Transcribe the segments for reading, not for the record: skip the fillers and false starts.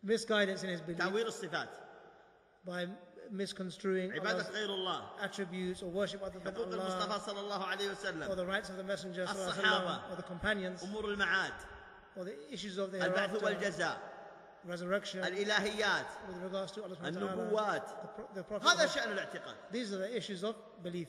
misguidance in his belief, تأويل الصفات, by misconstruing عبادة Allah's غير الله, attributes or worship other than حقوق Allah, المصطفى صلى الله عليه or وسلم, the rights of the Messenger sallallahu alaihi الصحابة, wasallam, or the companions, أمور المعاد, or the issues of the البعث hereafter, والجزاء, resurrection, الإلهيات, with regards to Allah subhanahu wa ta'ala, النبوات. the Prophet. هذا شأن الاعتقاد. These are the issues of belief.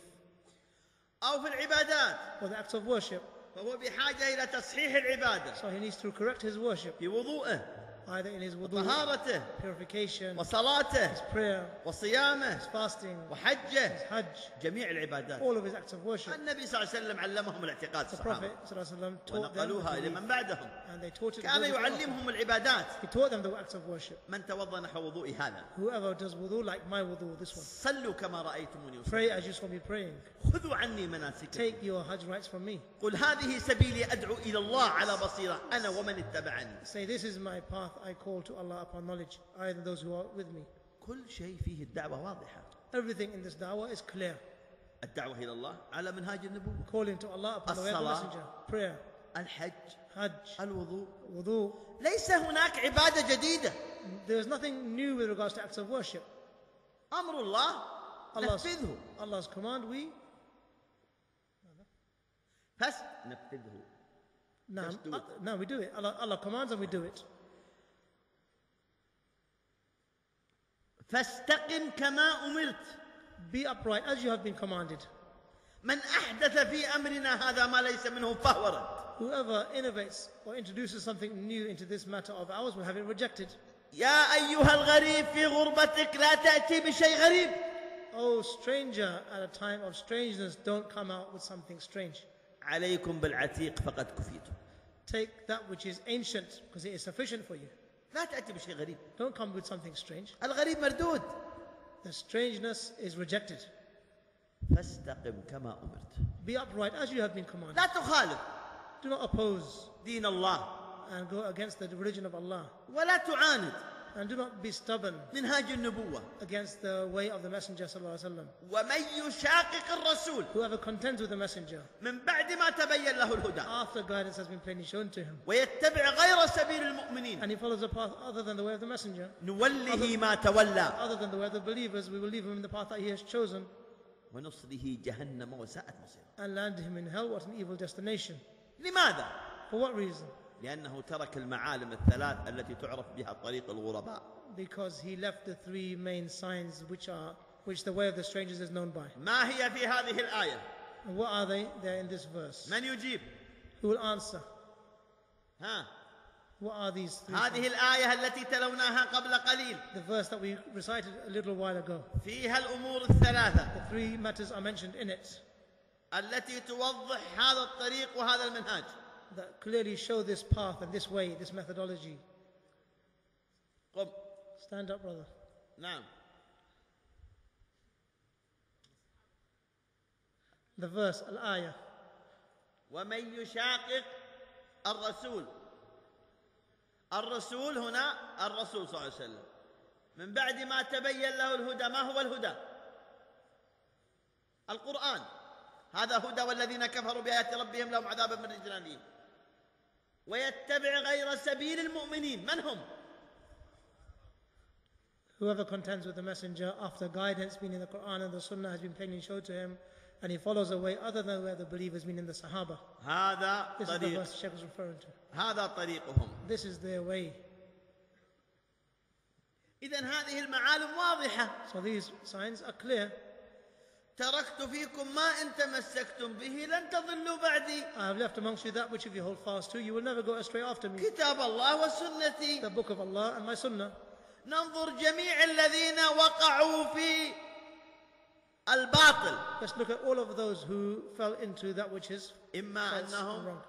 أو في العبادات, Or the acts of worship. فهو بحاجة إلى تصحيح العبادة So he needs to correct his worship, في وضوءه, either in his wudu, طهارته, purification, وصلاته, his prayer, وصيامه, his fasting, وحجه, his hajj, جميع العبادات. all of his acts of worship. النبي صلى الله عليه وسلم علمهم الاعتقاد The الصحابة Prophet sallallahu alaihi wasallam taught them, ونقلوها إلى من بعدهم. and they taught it. كان يعلمهم العبادات. He taught them the acts of worship. من توضأ نحو وضوء هذا, Whoever does wudu like my wudu, this one, صلوا كما رأيتموني pray أصلي, as you saw me praying. خذوا عني مناسككم, Take your hajj rights from me. قل هذه سبيلي أدعو إلى الله على بصيرة أنا ومن اتبعني. Say, this is my path, I call to Allah upon knowledge, I and those who are with me. كل شيء فيه الدعوة واضحة. Everything in this da'wah is clear. الدعوة إلى الله على منهاج النبوة, Calling to Allah upon the way of the الصلاة, Messenger. Prayer, الحج, hajj, الوضوء. wudu. ليس هناك عبادة جديدة. There is nothing new with regards to acts of worship. أمر الله نفذه, Allah's command, we نفذه. no, we do it. Allah commands and we do it. فاستقم كما أمرت. Be upright as you have been commanded. من أحدث في أمرنا هذا ما ليس منه فهو رد. Whoever innovates or introduces something new into this matter of ours will have it rejected. يا أيها الغريب في غربتك لا تأتي بشيء غريب. Oh stranger, at a time of strangeness, don't come out with something strange. عليكم بالعتيق فقد كفيتم. Take that which is ancient, because it is sufficient for you. لا تأتي بشيء غريب. Don't come with something strange. الغريب مردود. The strangeness is rejected. فاستقم كما أمرت. Be upright as you have been commanded. لا تخالف Do not oppose دين الله and go against the religion of Allah. ولا تعاند And do not be stubborn منهاج النبوة. against the way of the Messenger sallallahu alaihi wasallam. ومن يشاقق الرسول Whoever contends with the Messenger من بعد ما تبين له الهدى after guidance has been plainly shown to him, ويتبع غير سبيل المؤمنين and he follows a path other than the way of the Messenger, نوله ما تولى other than the way of the believers, we will leave him in the path that he has chosen ونصله جهنم وساءت مصيره. and land him in hell. What an evil destination. لماذا؟ For what reason? لأنه ترك المعالم الثلاث التي تعرف بها طريق الغرباء. Because he left the three main signs which the way of the strangers is known by. ما هي في هذه الآية؟ And what are they? They're in this verse. من يجيب؟ Who will answer? ها؟ What are these three هذه signs? الآية التي تلوناها قبل قليل The verse that we recited a little while ago. فيها الأمور الثلاثة The three matters are mentioned in it التي توضح هذا الطريق وهذا المنهاج. that clearly show this path and this way, this methodology. قم. Stand up, brother. نعم. The verse, al-ayah. ومن يشاقق الرسول. الرسول هنا الرسول صلى الله عليه وسلم من بعد ما تبين له الهدى. ما هو الهدى؟ القرآن. هذا هدى والذين كفروا بآيات ربهم لهم عذاب من رجل أليم. ويتبع غير سبيل المؤمنين. من هم؟ Whoever contends with the Messenger after guidance, meaning the Quran and the Sunnah, has been plainly shown to him, and he follows a way other than where the believers, meaning the Sahaba. هذا This is the طريق. verse Shaykh is referring to. هذا طريقهم. This is their way. إذن هذه المعالم واضحة. So these signs are clear. تركت فيكم ما إن تمسكتم به لن تضلوا بعدي. I have left amongst you that which if you hold fast to, you will never go astray after me. كتاب الله وسنتي. The book of Allah and my Sunnah. ننظر جميع الذين وقعوا في الباطل. Let's look at all of those who fell into that which is إما false and أنهم wrong.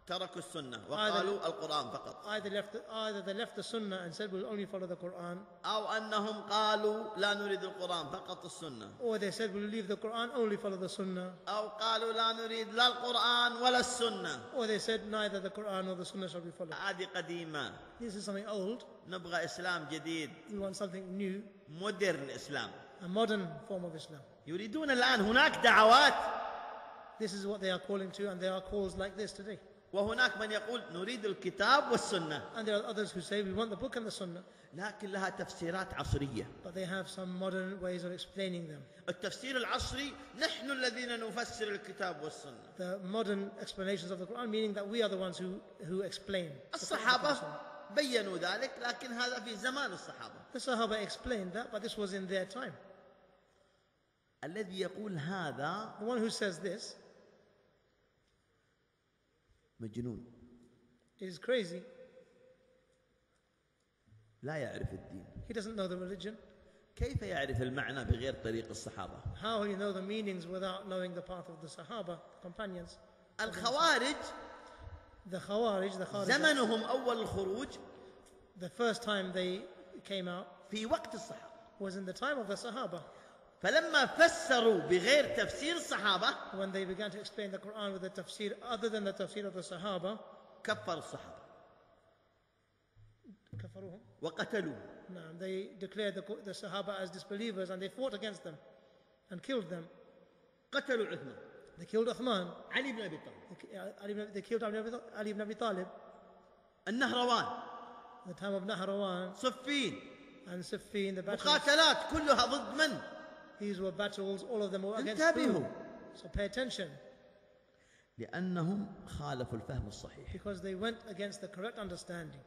تركوا السنة وقالوا القرآن فقط. Either they left the Sunnah and said we'll only follow the Quran, أو أنهم قالوا لا نريد القرآن فقط السنة. or they said we'll leave the Quran, only follow the Sunnah, أو قالوا لا نريد لا القرآن ولا السنة. or they said neither the Quran nor the Sunnah shall be followed. هذه قديمة. This is something old. نبغى إسلام جديد. We want something new, مودرن إسلام. a modern form of Islam. يريدون الآن هناك دعوات. This is what they are calling to, and there are calls like this today. وهناك من يقول نريد الكتاب والسنة. And there are others who say we want the book and the sunnah. لكن لها تفسيرات عصرية. But they have some modern ways of explaining them. التفسير العصري نحن الذين نفسر الكتاب والسنة. The modern explanations of the Quran, meaning that we are the ones who explain. الصحابة بيّنوا ذلك لكن هذا في زمان الصحابة. The Sahaba explained that, but this was in their time. الذي يقول هذا The one who says this مجنون. is crazy. لا يعرف الدين. He doesn't know the religion. كيف يعرف المعنى بغير طريق الصحابة؟ How will you know the meanings without knowing the path of the Sahaba, the companions? الخوارج The Khawarij, زمنهم أول الخروج the first time they came out في وقت الصحابة. was in the time of the Sahaba, فلما فسروا بغير تفسير الصحابة when they began to explain the Quran with a tafsir other than the tafsir of the Sahaba. كفروا الصحابة كفروهم. وقتلوا. No, they declared the Sahaba as disbelievers and they fought against them and killed them. قتلوا عثمان. They killed Uthman. علي بن أبي طالب. They killed Ali ibn Abi Talib. النهروان. The time of Nahrawan صفين. and Siffin, the battles. مقاتلات كلها ضد من؟ These were battles, all of them were against انتبهوا. who? So pay attention, لأنهم خالفوا الفهم الصحيح. because they went against the correct understanding.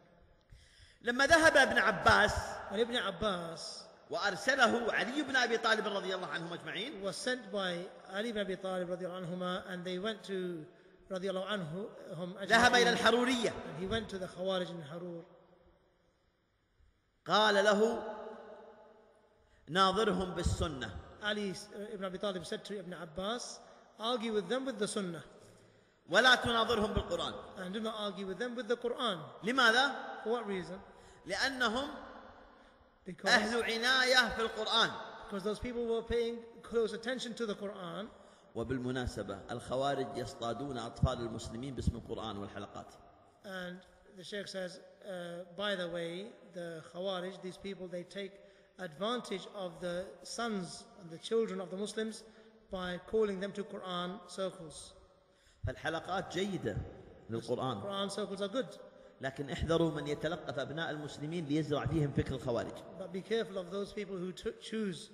لما ذهب ابن عباس When Ibn Abbas وأرسله علي بن أبي طالب رضي الله عنهم أجمعين was sent by Ali ibn Abi Talib radiallahu anhuma, and they went to radiallahu anhum ذهب إلى ajma'in, الحرورية and he went to the Khawarij in Harur. قال له ناظرهم بالسنة. Ali ibn Abi Talib said to Ibn Abbas, argue with them with the Sunnah ولا تناظرهم بالقرآن. and do not argue with them with the Quran. لماذا؟ For what reason? لأنهم Because أهل عناية في القرآن. those people were paying close attention to the Quran. وبالمناسبة الخوارج يصطادون أطفال المسلمين باسم القرآن والحلقات. And the Shaykh says, by the way, the Khawarij, these people, they take advantage of the sons and the children of the Muslims by calling them to Quran circles. فالحلقات جيدة للقرآن. Quran circles are good, لكن احذروا من يتلقف أبناء المسلمين ليزرع فيهم فكر الخوارج. but be careful of those people who choose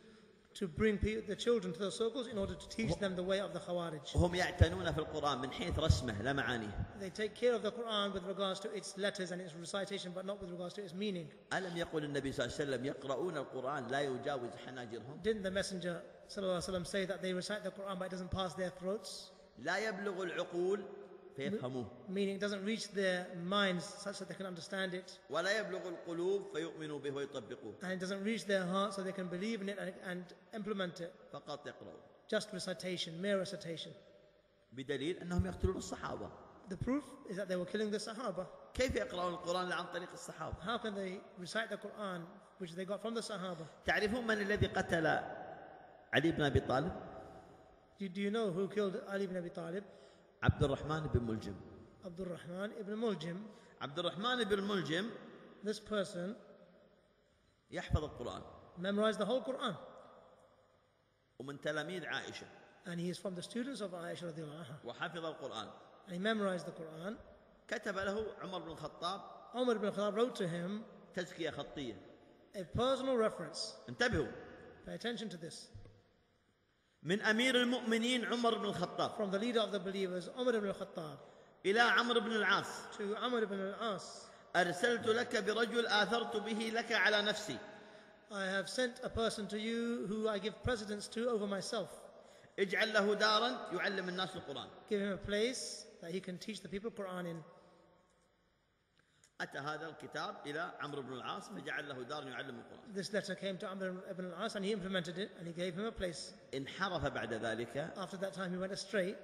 to bring the children to the circles in order to teach them the way of the Khawarij. وهم يعتنون في القرآن من حيث رسمه لا معانيه. They take care of the Quran with regards to its letters and its recitation, but not with regards to its meaning. ألم يقل النبي صلى الله عليه وسلم يقرؤون القرآن لا يجاوز حناجرهم. Didn't the Messenger ﷺ say that they recite the Quran but it doesn't pass their throats? لا يبلغ العقول فيفهموه. Meaning it doesn't reach their minds such that they can understand it, ولا يبلغ القلوب فيؤمنوا به ويطبقوه. and it doesn't reach their hearts so they can believe in it and implement it. فقط يقرؤون. Just recitation, mere recitation. بدليل أنهم يقتلون الصحابة. The proof is that they were killing the Sahaba. كيف يقرؤون القرآن عن طريق الصحابة؟ How can they recite the Quran which they got from the Sahaba? تعرفون من الذي قتل علي بن أبي طالب؟ Do you know who killed Ali ibn Abi Talib? عبد الرحمن بن ملجم. Abdul Rahman ibn Muljim. عبد الرحمن بن ملجم This person يحفظ القرآن memorized the whole Quran, ومن تلاميذ عائشة and he is from the students of Aisha radiallahu anha, وحفظ القرآن. and he memorized the Quran. كتب له عمر بن الخطاب Umar ibn Khattab wrote to him تزكية خطية. a personal reference. انتبهوا. Pay attention to this. من أمير المؤمنين عمر بن الخطاب From the leader of the believers, Umar ibn Khattab, إلى عمرو بن العاص to Amr ibn al-As, أرسلت لك برجل آثرت به لك على نفسي. I have sent a person to you who I give precedence to over myself. اجعل له دارا يعلم الناس القرآن. Give him a place that he can teach the people Quran in. أتى هذا الكتاب إلى عمرو بن العاص فجعل له دارا يعلم القرآن. This letter came to Amr ibn al-As and he implemented it and he gave him a place. انحرف بعد ذلك. After that time he went astray.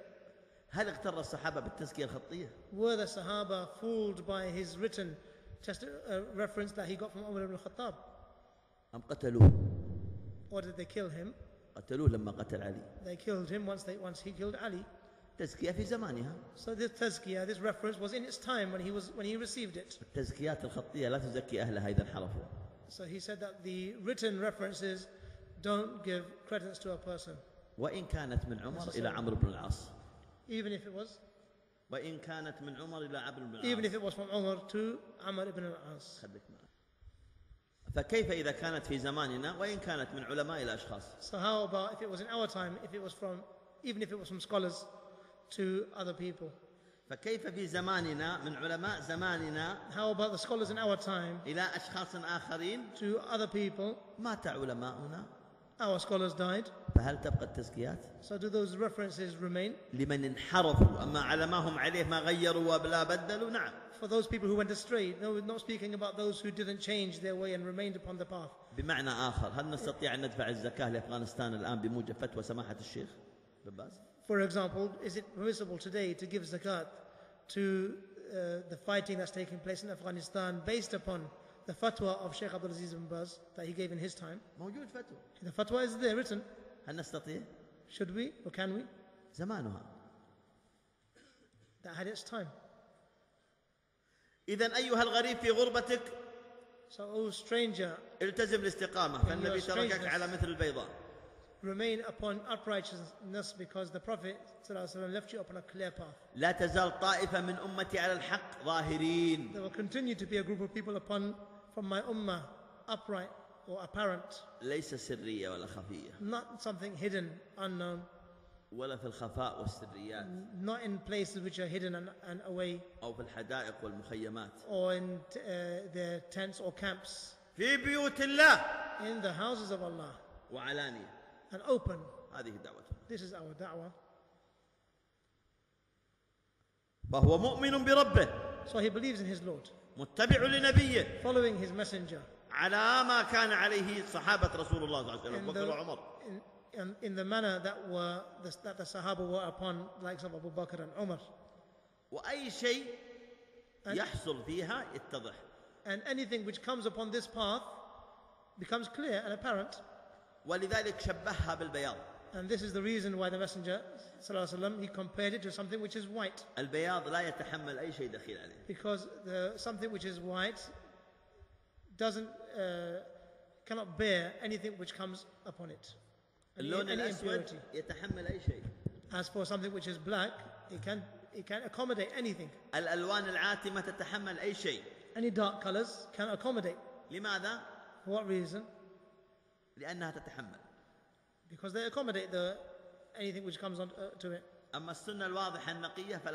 هل اغتر الصحابة بالتزكية الخطية؟ Were the Sahaba fooled by his written reference that he got from Umar ibn Khattab? أم قتلوه؟ Or did they kill him? قتلوه لما قتل علي. They killed him once he killed Ali. تزكية في زمانها. So this tazkiyah, this reference was in its time when he received it. التزكيات الخطية لا تزكي أهلها إذا انحرفوا. So he said that the written references don't give credence to a person. وإن كانت من عمر إلى عمرو بن العاص. Even if it was وإن كانت من عمر إلى عمرو بن Even if العاص. it was from Umar to Amr ibn al-As. خليك معي. فكيف إذا كانت في زماننا وإن كانت من علماء إلى أشخاص؟ So how about if it was in our time, if it was from, even if it was from scholars to other people? فكيف في زماننا من علماء زماننا How about the scholars in our time إلى أشخاص آخرين؟ to other people? مات علماؤنا. Our scholars died. فهل تبقى التزكيات؟ So do those references remain? لمن انحرفوا أما على ما هم عليه ما غيروا ولا بدلوا نعم. For those people who went astray, no, we're not speaking about those who didn't change their way and remained upon the path. بمعنى آخر هل نستطيع أن ندفع الزكاة لأفغانستان الآن بموجب فتوى سماحة الشيخ بن باز؟ For example, is it permissible today to give zakat to the fighting that's taking place in Afghanistan based upon the fatwa of Shaykh Abdul Aziz bin Baz that he gave in his time? موجود فتوى. The fatwa is there written. هل نستطيع؟ Should we or can we? زمانها. That had its time. إذن أيها الغريب في غربتك So, oh stranger, التزم الاستقامة فالنبي تركك على مثل البيضاء. remain upon uprightness because the Prophet ﷺ left you upon a clear path. لا تزال طائفة من أمتي على الحق ظاهرين. There will continue to be a group of people from my ummah, upright or apparent. ليس سرية ولا خفية. Not something hidden, unknown. ولا في الخفاء والسريات. Not in places which are hidden and away. أو في الحدائق والمخيمات. Or in their tents or camps. في بيوت الله. In the houses of Allah. وعلانية. And open. هذه دعوتنا. This is our da'wah. فهو مؤمن بربه. So he believes in his Lord. متبع لنبيه. Following his messenger. على ما كان عليه صحابة رسول الله صلى الله عليه وسلم بكر وعمر. In the manner that the Sahaba were upon, likes of Abu Bakr and Umar. وأي شيء يحصل فيها يتضح. And anything which comes upon this path becomes clear and apparent. ولذلك شبهها بالبياض. And this is the reason why the Messenger ﷺ, he compared it to something which is white. البياض لا يتحمل أي شيء دخيل عليه. Because something which is white cannot bear anything which comes upon it. اللون Any الأسود impurity. يتحمل أي شيء. As for something which is black, it can accommodate anything. الألوان العاتمة تتحمل أي شيء. Any dark colors can accommodate. لماذا؟ For what reason? لأنها تتحمل. Because they accommodate anything which comes on to it. أما السنة الواضحة النقية فلا